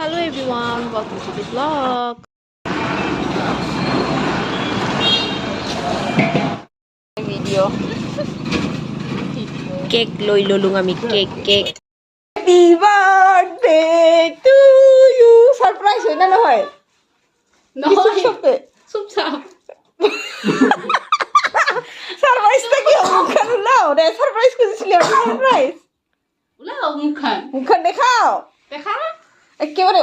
Hello everyone, welcome to the vlog. Video. Cake loi lolung ami cake. Happy birthday to you. Surprise হয় না নহয়? নহয়. চুপচাপ। Surprise টা কি মুখখান উলাও রে সারপ্রাইজ করেছিলি সারপ্রাইজ উলাও মুখখান। মুখখান দেখাও দেখা না? একেবারে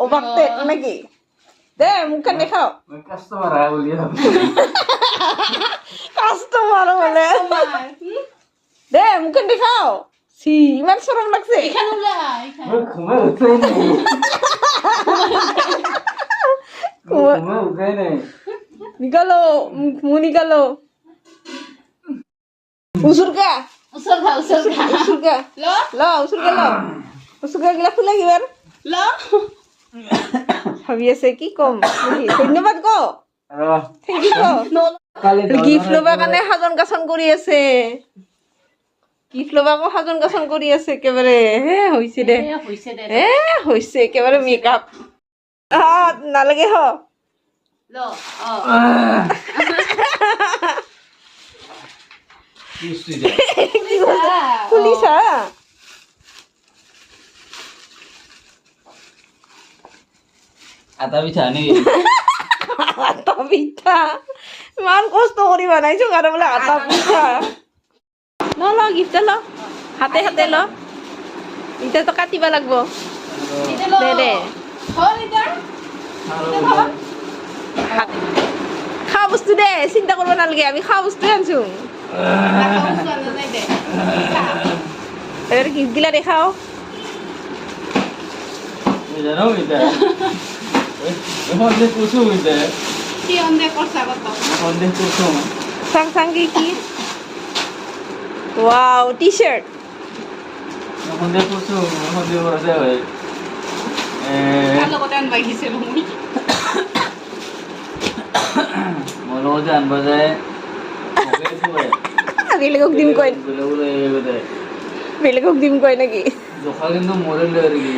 অবাকতে নাকি দে মুখখান দেখাও কাস্টমার আয় বলি কাস্টমার বলে দে মুখখান দেখাও সি ইমান শরম লাগছে এখানে উলা, এখানে। ঘুমে উঠে নেই ঘুমে উঠে নেই নিকালো মুখ নিকালো উসুরকা উসরগা। উসুরকা লো, উসুরকা গিলা খুলে গিবার লো। ভাবি আছে কি কম ধন্যবাদ ক থ্যাংক ইউ ক গিফট লবার কাৰণে সাজন কাছন কৰি আছে গিফট লবাকো সাজন কাছন কৰি আছে একেবাৰে হে হৈছে দে হইছে দে। হৈছে একেবাৰে মেকআপ নালাগে হ লো, অ। খুলিছা আটা পিঠা নেকি আটা পিঠা ইমান কষ্ট কৰি বনাইছো আৰু বোলে আটা পিঠা ল গিফ্ট ল হাতে ল এতিয়াতো কাটিব লাগিব এটা লো। দে হল এটা। খোৱা বস্তু দে চিন্তা কৰিব নালাগে আমি খোৱা বস্তুৱে আনছো লাগাও সুন্দৰ নাই দে। এবাৰ গিফ্ট গিলা দেখাও জানো এটা এখন দেখ কুসুম এটা কি অন্ধে করছা কত? এখন দেখ কুসুম চাং কি ওয়াও টি শার্ট এখন দেখ কুসুম এখন দেখ বড় হয় কার লগতে আনবা গেছিল মই। মলো জান বাজায় বেলেগক দিম কয় বেলেগক দিম কয় নাকি জখা কিন্তু মরে আর কি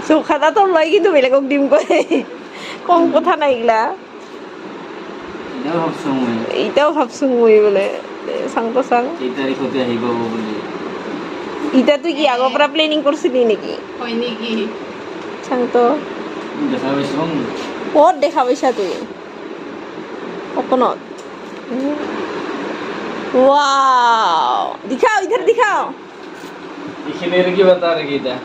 চৌখাটা তো লয় কিন্তু বেলেগক দিম কয় কম কথা নাই এগুলা এটাও ভাবছো মই এটাও ভাবছো মই বোলে চাংটো চাং এই তারিখতে আহিব বুলি ইটা তুই কি আগৰ পৰা প্লেনিং কৰিছিলি নেকি হয় নেকি? চাংটো দেখা পাইছো ক'ত দেখা পাইছা তুই সপোনত ওয়াও দিখাও ইধার দিখাও এখানে কি বাতা আর কি এটা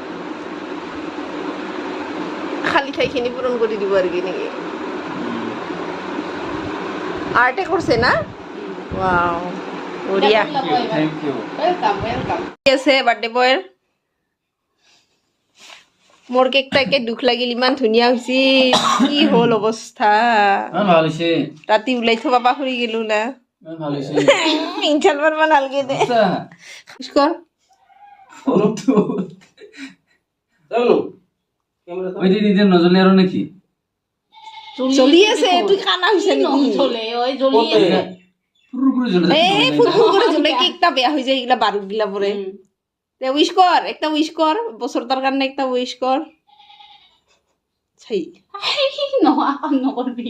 খালি ঠাইখিনি পূরণ করে দিব আর কি নাকি আর্টে করছে না ওয়াও বঢ়িয়া থ্যাংক ইউ ওয়েলকাম। কি আছে বাৰ্থডে বয়ৰ মোৰ কেকটা একে দুখ লাগিল ইমান ধুনীয়া হৈছে কি হ'ল অৱস্থা ভাল হৈছে ৰাতি ওলাই থবা পাহৰি গেলো না ভাল হৈছে ইনশাল মারবা নালগে দে খুশ কর ফটো চলো ওই দিদি নজলে আর নাকি চলি আছে তুই কানা হইছে নেকি চলে ওই জ্বলি পুরো পুরো জ্বলে এ ফুটফুট করে জ্বলে কেকটা বেয়া হয়ে যায় এগুলা বারুদ গিলা পরে তে উইশ কর একটা উইশ কর বছরটার কারণে একটা উইশ কর ছাই নহয় কাম নকৰবি।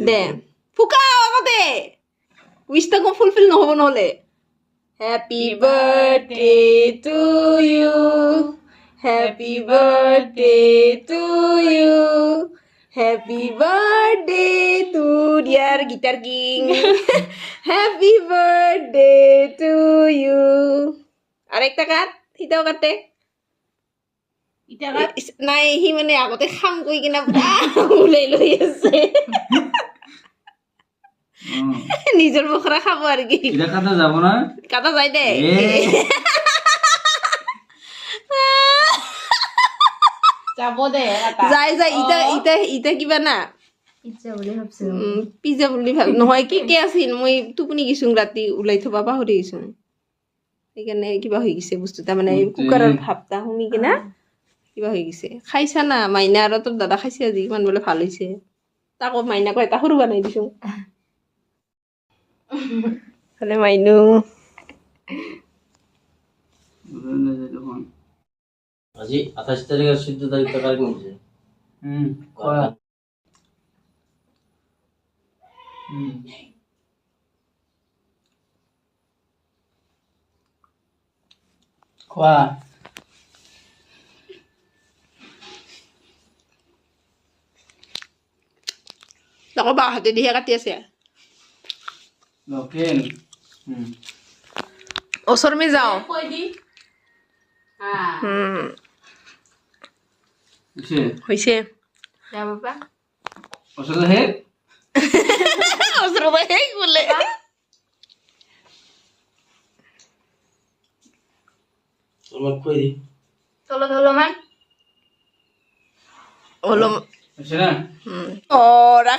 দে ফুকাও আগতে উইশটা কো ফুলফিল নহব নহলে happy birthday to you happy birthday to you happy birthday to dear guitar king happy birthday to you আরেকটা কাট হিতাও কাটে ইটা নাই সি মানে আগতে খাম কৈ কিনা পুৰা ওলাই লৈ আছে নিজৰ মুখৰা খাব আৰু কি এটা কথা যাব না কাটা যায় দে যাব দে যায় ইটা কিবা না ইচ্ছা বুলি ভাবছো। পিজ্জা বুলি ভাব নহয় কি আছিল মই টোপনি গেছো ৰাতি ওলাই থবা পাহৰি গেছো সেইকাৰণে কিবা হৈ গৈছে বস্তু তাৰমানে কুকাৰৰ ভাপটা শুনি কিনা কিবা হৈ গৈছে খাইছা না মাইনা আৰু তোৰ দাদা খাইছে আজি ইমান বোলে ভাল হৈছে তাকো মাইনাকো এটা সৰু বনাই দিছো হলে মাইনু আজি 28 তাৰিখ আৰ 14 তাৰিখ তো কাৰ কিনছে খোৱা খোৱা আকৌ বা হাতে দিহে কাটি আছে লোকেল ওচৰ মে যাওঁ কৈ দি হা হৈছে যা বাবা ওচৰলৈ হে ওচৰ পৰা বোলে তোমাক কই দি তলত অলপমান অলম হৈছে না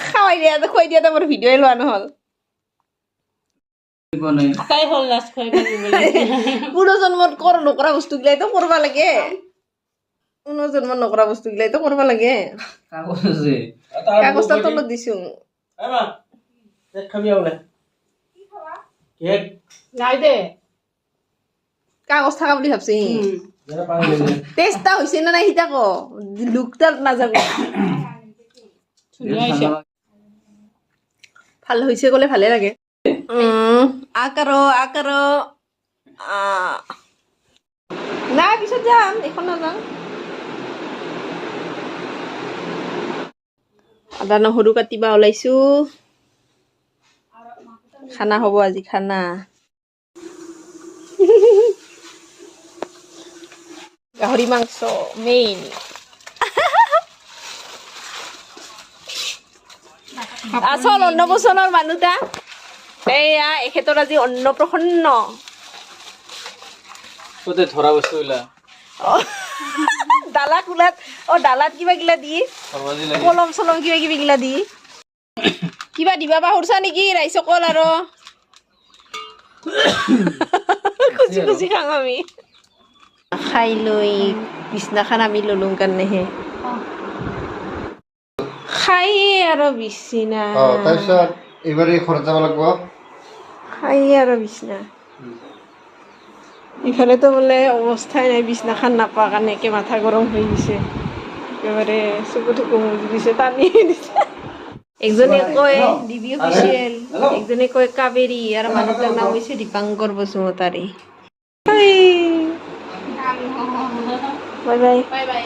খাৱাই দিয়া খুৱাই দিয়া মোৰ ভিডিঅ'ই লোৱা নহ'ল বনাই তাই হ'ল লাষ্ট খুৱাই পুনৰ্জন্মত নকৰা বস্তুগিলাইতো কৰিব লাগে পুনৰ্জন্মত নকৰা বস্তুগিলাইতো কৰিব লাগে কাগজ আছে কাগজটা তলত দিছো আমা কেক খাবি আউলে কি খাবা কেক নাই দে কাগজ থকা বুলি ভাবছি যারা পানি লাগে টেষ্টটা হৈছে নে নাই সিতা ক লুকটা নাযাব ধুনীয়া হৈছে ভাল হৈছে ক'লে ভালে লাগে আকাৰ নাই পিছত যাম এখন নাযাওঁ আদা নহৰু কাটিবা ওলাইছো খানা হ'ব আজি খানা গাহৰি মাংস মেইন আচল অন্নপ্ৰসন্নৰ মানুহটা এয়া এখেতৰ আজি অন্নপ্ৰসন্ন কতে ধৰা বস্তু ইলা ডালাত ওলাত ডালাত কিবা গিলা দি সমাজি লাগে কলম চলম কিবা কিবি গিলা দি কিবা দিবা পাহৰছা নেকি ৰাইচ কল আৰু খুচি খুচি খাওঁ আমি খাই লৈ বিছনাখন আমি ললো কাৰণেহে খাই আৰু বিছনা তাৰপিছত এইবাৰ ঘৰত যাব লাগিব খাই আৰু বিছনা ইফালেতো বোলে অৱস্থাই নাই বিছনাখন নাপা কাৰণে একে মাথা গৰম হৈ গৈছে একেবাৰে চকু টকু মুজি দিছে টানি দিছে একজনে কয় ডিবি অফিচিয়েল একজনে কয় কাবেৰী আৰু মানুহটাৰ নাম হৈছে Dipankar Basumatary bye bye bye bye